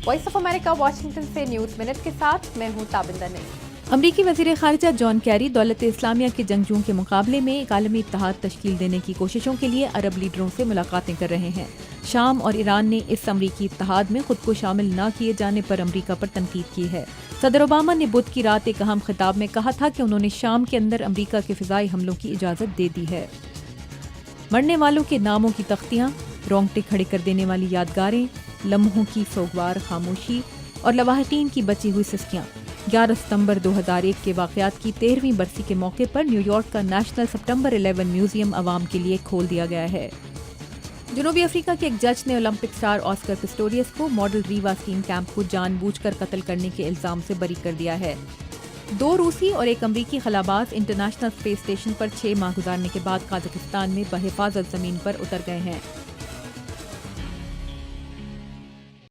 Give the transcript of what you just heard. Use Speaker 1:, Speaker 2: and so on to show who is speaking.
Speaker 1: Voice of America Washington से news minute के साथ मैं हूं ताबिंदर नईम।
Speaker 2: अमरीकी वज़ीर ख़ारिजा जॉन कैरी दौलत इस्लामिया के जंगजुओं के मुकाबले में एक आलमी इत्तेहाद तश्कील देने की कोशिशों के लिए अरब लीडरों से मुलाकातें कर रहे हैं। शाम और ईरान ने इस अमरीकी इत्तेहाद में खुद को शामिल न किए जाने पर अमरीका पर तनकीद की है। सदर ओबामा ने बुध की रात एक अहम खिताब में कहा था कि उन्होंने शाम के अंदर अमरीका के फ़िज़ाई हमलों की इजाज़त दे दी है। मरने वालों के नामों की तख्तियाँ, रोंगटे खड़े कर देने वाली यादगारें, लम्हों की सोगवार खामोशी और लवाहटीन की बची हुई सिस्कियाँ। 11 सितंबर 2001 के वाक़यात की 13वीं बरसी के मौके पर न्यूयॉर्क का नेशनल सितंबर 11 म्यूजियम आवाम के लिए खोल दिया गया है। जनूबी अफ्रीका के एक जज ने ओलंपिक स्टार ऑस्कर पिस्टोरियस को मॉडल रीवा स्कीम कैंप को जानबूझकर कत्ल करने के इल्जाम से बरी कर दिया है। 2 रूसी और एक अमरीकी खलाबाज इंटरनेशनल स्पेस स्टेशन पर 6 माह गुजारने के बाद कजाकिस्तान में बहिफाजत जमीन पर उतर गए हैं।